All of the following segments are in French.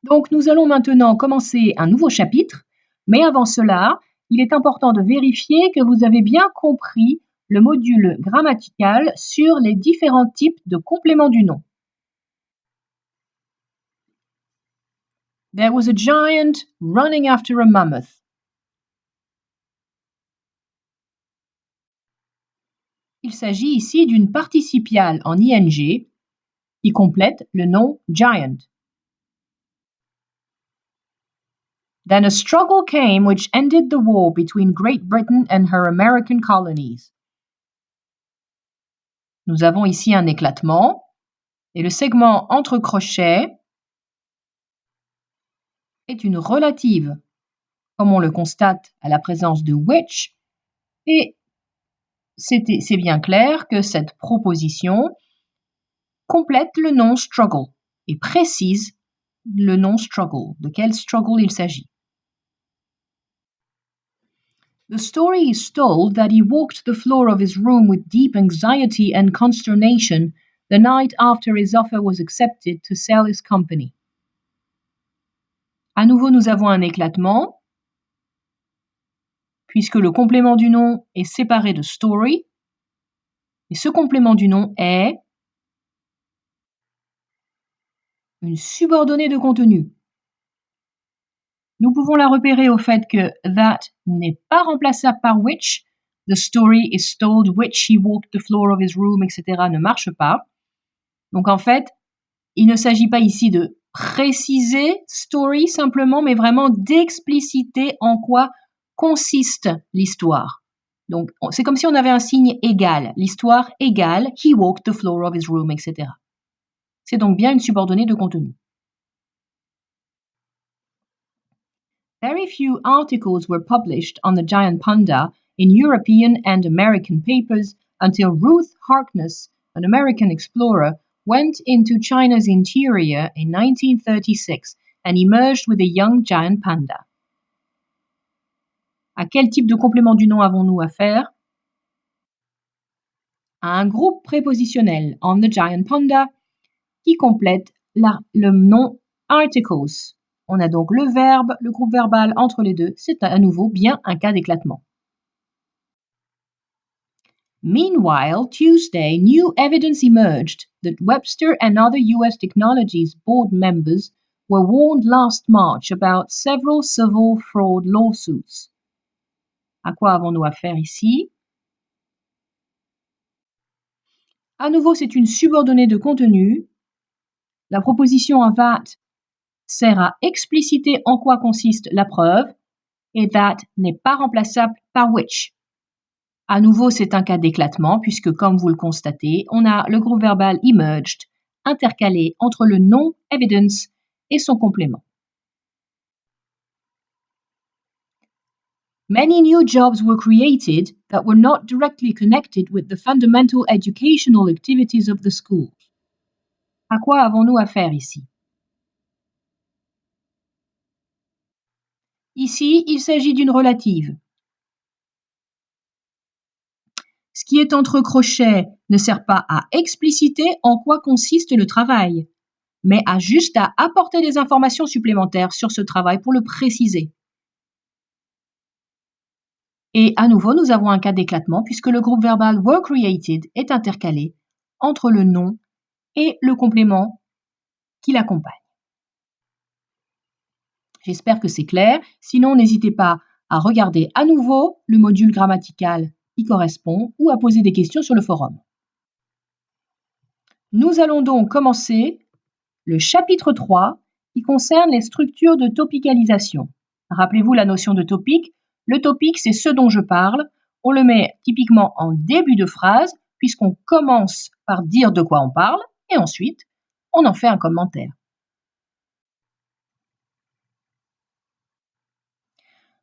Donc nous allons maintenant commencer un nouveau chapitre, mais avant cela, il est important de vérifier que vous avez bien compris le module grammatical sur les différents types de compléments du nom. There was a giant running after a mammoth. Il s'agit ici d'une participiale en ing qui complète le nom giant. Then a struggle came which ended the war between Great Britain and her American colonies. Nous avons ici un éclatement et le segment entre crochets est une relative, comme on le constate à la présence de which, et c'est bien clair que cette proposition complète le nom struggle et précise le nom struggle, de quel struggle il s'agit. The story is told that he walked the floor of his room with deep anxiety and consternation the night after his offer was accepted to sell his company. À nouveau, nous avons un éclatement, puisque le complément du nom est séparé de story, et ce complément du nom est une subordonnée de contenu. Nous pouvons la repérer au fait que that n'est pas remplaçable par which, the story is told which he walked the floor of his room, etc. ne marche pas. Donc en fait, il ne s'agit pas ici de préciser story simplement, mais vraiment d'expliciter en quoi consiste l'histoire. Donc c'est comme si on avait un signe égal, l'histoire égale he walked the floor of his room, etc. C'est donc bien une subordonnée de contenu. Very few articles were published on the giant panda in European and American papers until Ruth Harkness, an American explorer, went into China's interior in 1936 and emerged with a young giant panda. À quel type de complément du nom avons-nous affaire? À un groupe prépositionnel on the giant panda qui complète le nom articles. On a donc le verbe, le groupe verbal entre les deux. C'est à nouveau bien un cas d'éclatement. Meanwhile, Tuesday, new evidence emerged that Webster and other US Technologies board members were warned last March about several civil fraud lawsuits. À quoi avons-nous affaire ici? À nouveau, c'est une subordonnée de contenu. La proposition en that sert à expliciter en quoi consiste la preuve et that n'est pas remplaçable par which. À nouveau, c'est un cas d'éclatement puisque, comme vous le constatez, on a le groupe verbal emerged intercalé entre le nom evidence et son complément. Many new jobs were created that were not directly connected with the fundamental educational activities of the school. À quoi avons-nous affaire ici? Ici, il s'agit d'une relative. Ce qui est entre crochets ne sert pas à expliciter en quoi consiste le travail, mais juste à apporter des informations supplémentaires sur ce travail pour le préciser. Et à nouveau, nous avons un cas d'éclatement puisque le groupe verbal were created est intercalé entre le nom et le complément qui l'accompagne. J'espère que c'est clair. Sinon, n'hésitez pas à regarder à nouveau le module grammatical qui correspond ou à poser des questions sur le forum. Nous allons donc commencer le chapitre 3 qui concerne les structures de topicalisation. Rappelez-vous la notion de topic. Le topic, c'est ce dont je parle. On le met typiquement en début de phrase puisqu'on commence par dire de quoi on parle et ensuite, on en fait un commentaire.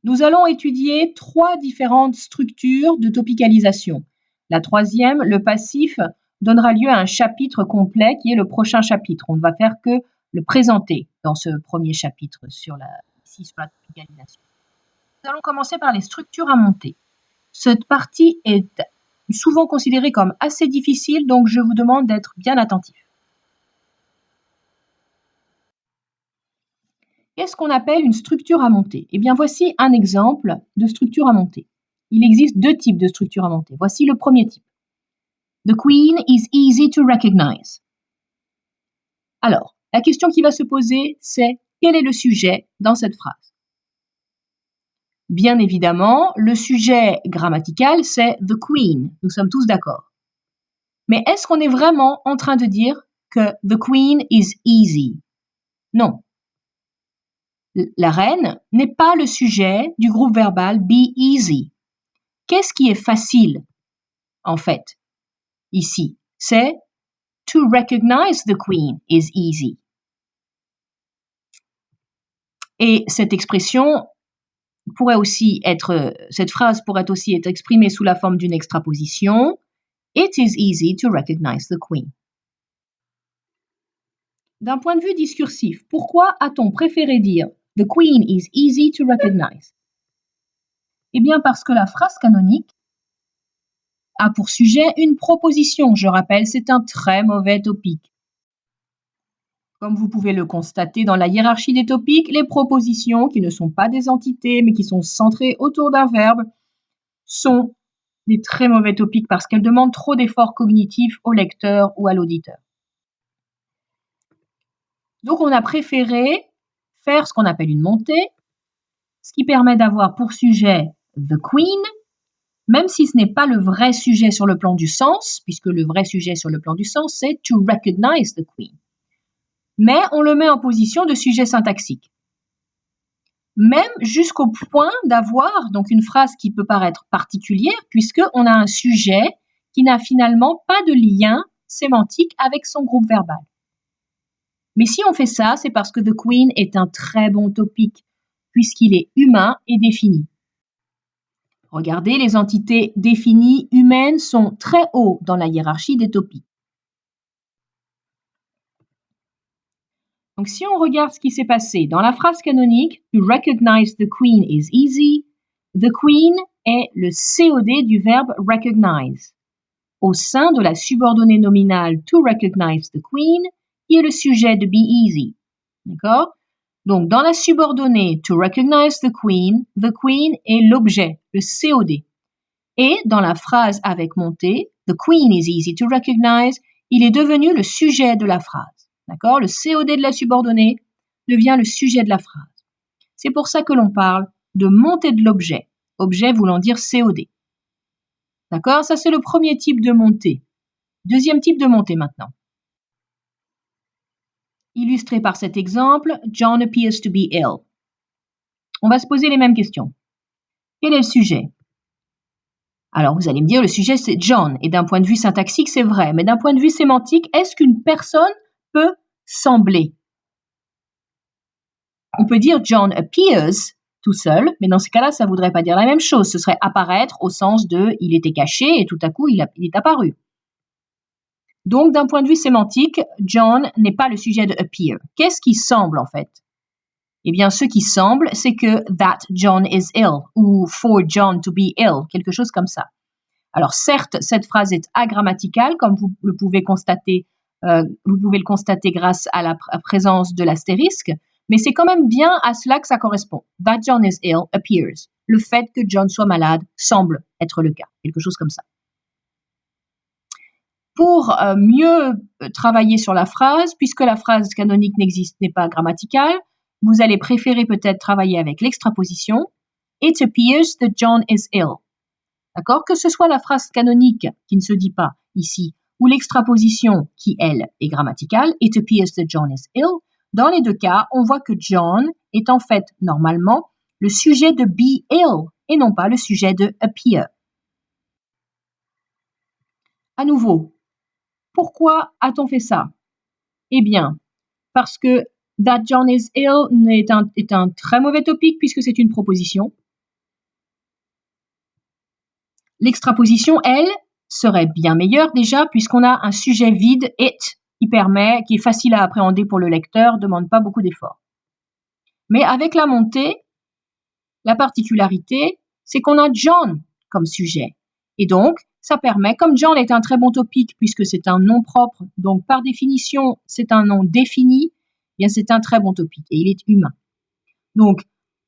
Nous allons étudier 3 différentes structures de topicalisation. La troisième, le passif, donnera lieu à un chapitre complet qui est le prochain chapitre. On ne va faire que le présenter dans ce premier chapitre ici sur la topicalisation. Nous allons commencer par les structures à monter. Cette partie est souvent considérée comme assez difficile, donc je vous demande d'être bien attentif. Qu'est-ce qu'on appelle une structure à monter? Eh bien, voici un exemple de structure à monter. Il existe deux types de structures à monter. Voici le premier type. The queen is easy to recognize. Alors, la question qui va se poser, c'est quel est le sujet dans cette phrase? Bien évidemment, le sujet grammatical, c'est the queen. Nous sommes tous d'accord. Mais est-ce qu'on est vraiment en train de dire que the queen is easy? Non. La reine n'est pas le sujet du groupe verbal be easy. Qu'est-ce qui est facile, en fait, ici? C'est to recognize the queen is easy. Et cette expression pourrait aussi être, cette phrase pourrait aussi être exprimée sous la forme d'une extraposition. It is easy to recognize the queen. D'un point de vue discursif, pourquoi a-t-on préféré dire the queen is easy to recognize? Eh bien parce que la phrase canonique a pour sujet une proposition. Je rappelle, c'est un très mauvais topique. Comme vous pouvez le constater dans la hiérarchie des topiques, les propositions qui ne sont pas des entités mais qui sont centrées autour d'un verbe sont des très mauvais topiques parce qu'elles demandent trop d'efforts cognitifs au lecteur ou à l'auditeur. Donc on a préféré faire ce qu'on appelle une montée, ce qui permet d'avoir pour sujet the queen, même si ce n'est pas le vrai sujet sur le plan du sens, puisque le vrai sujet sur le plan du sens, c'est to recognize the queen. Mais on le met en position de sujet syntaxique. Même jusqu'au point d'avoir donc une phrase qui peut paraître particulière, puisqu'on a un sujet qui n'a finalement pas de lien sémantique avec son groupe verbal. Mais si on fait ça, c'est parce que the queen est un très bon topique, puisqu'il est humain et défini. Regardez, les entités définies humaines sont très haut dans la hiérarchie des topiques. Donc si on regarde ce qui s'est passé dans la phrase canonique, to recognize the queen is easy, the queen est le COD du verbe recognize, au sein de la subordonnée nominale to recognize the queen, qui est le sujet de be easy. D'accord? Donc dans la subordonnée to recognize the queen est l'objet, le COD. Et dans la phrase avec montée, the queen is easy to recognize, il est devenu le sujet de la phrase. D'accord? Le COD de la subordonnée devient le sujet de la phrase. C'est pour ça que l'on parle de montée de l'objet, objet voulant dire COD. D'accord? Ça, c'est le premier type de montée. Deuxième type de montée maintenant. Illustré par cet exemple, John appears to be ill. On va se poser les mêmes questions. Quel est le sujet? Alors, vous allez me dire, le sujet, c'est John. Et d'un point de vue syntaxique, c'est vrai. Mais d'un point de vue sémantique, est-ce qu'une personne peut sembler? On peut dire John appears tout seul, mais dans ce cas-là, ça ne voudrait pas dire la même chose. Ce serait apparaître au sens de il était caché et tout à coup, il est apparu. Donc, d'un point de vue sémantique, John n'est pas le sujet de appear. Qu'est-ce qui semble en fait? Eh bien, ce qui semble, c'est que that John is ill ou for John to be ill, quelque chose comme ça. Alors certes, cette phrase est agrammaticale, comme vous pouvez le constater grâce à la présence de l'astérisque, mais c'est quand même bien à cela que ça correspond. That John is ill appears. Le fait que John soit malade semble être le cas, quelque chose comme ça. Pour mieux travailler sur la phrase, puisque la phrase canonique n'est pas grammaticale, vous allez préférer peut-être travailler avec l'extraposition. It appears that John is ill. D'accord? Que ce soit la phrase canonique qui ne se dit pas ici, ou l'extraposition qui, elle, est grammaticale, it appears that John is ill, dans les deux cas, on voit que John est en fait, normalement, le sujet de be ill et non pas le sujet de appear. À nouveau, pourquoi a-t-on fait ça? Eh bien, parce que that John is ill est un très mauvais topic puisque c'est une proposition. L'extraposition, elle, serait bien meilleure déjà puisqu'on a un sujet vide, it, qui est facile à appréhender pour le lecteur, ne demande pas beaucoup d'efforts. Mais avec la montée, la particularité, c'est qu'on a John comme sujet. Et donc, ça permet, comme John est un très bon topic puisque c'est un nom propre, donc par définition, c'est un nom défini, eh bien c'est un très bon topic et il est humain. Donc,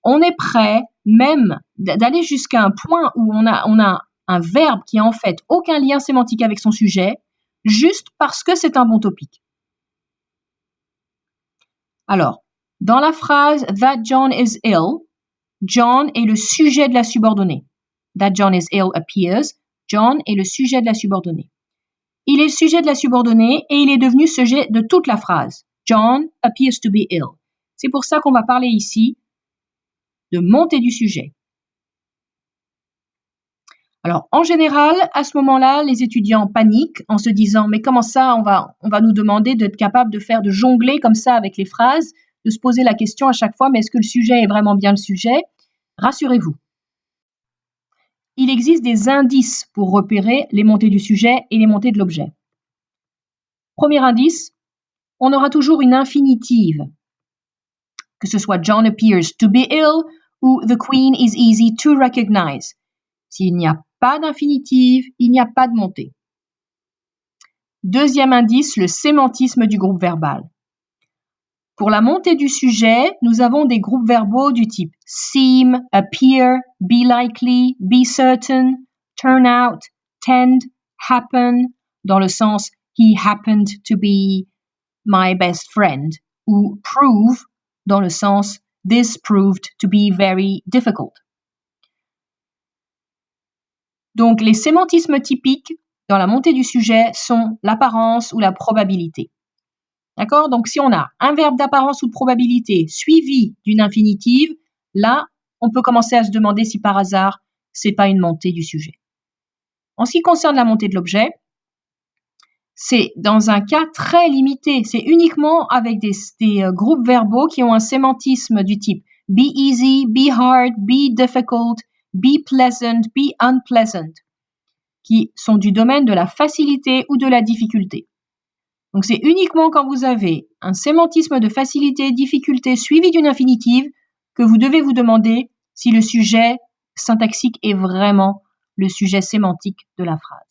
on est prêt même d'aller jusqu'à un point où on a un verbe qui a en fait aucun lien sémantique avec son sujet, juste parce que c'est un bon topic. Alors, dans la phrase « That John is ill », John est le sujet de la subordonnée. That John is ill appears. John est le sujet de la subordonnée. Il est le sujet de la subordonnée et il est devenu sujet de toute la phrase. John appears to be ill. C'est pour ça qu'on va parler ici de montée du sujet. Alors, en général, à ce moment-là, les étudiants paniquent en se disant « Mais comment ça, on va nous demander d'être capable de jongler comme ça avec les phrases, de se poser la question à chaque fois, mais est-ce que le sujet est vraiment bien le sujet ?» Rassurez-vous. Il existe des indices pour repérer les montées du sujet et les montées de l'objet. Premier indice, on aura toujours une infinitive, que ce soit John appears to be ill ou the Queen is easy to recognize. S'il n'y a pas d'infinitive, il n'y a pas de montée. Deuxième indice, le sémantisme du groupe verbal. Pour la montée du sujet, nous avons des groupes verbaux du type seem, appear, be likely, be certain, turn out, tend, happen, dans le sens he happened to be my best friend, ou prove, dans le sens this proved to be very difficult. Donc, les sémantismes typiques dans la montée du sujet sont l'apparence ou la probabilité. D'accord? Donc, si on a un verbe d'apparence ou de probabilité suivi d'une infinitive, là, on peut commencer à se demander si par hasard, c'est pas une montée du sujet. En ce qui concerne la montée de l'objet, c'est dans un cas très limité. C'est uniquement avec des groupes verbaux qui ont un sémantisme du type be easy, be hard, be difficult, be pleasant, be unpleasant, qui sont du domaine de la facilité ou de la difficulté. Donc, c'est uniquement quand vous avez un sémantisme de facilité, difficulté suivi d'une infinitive que vous devez vous demander si le sujet syntaxique est vraiment le sujet sémantique de la phrase.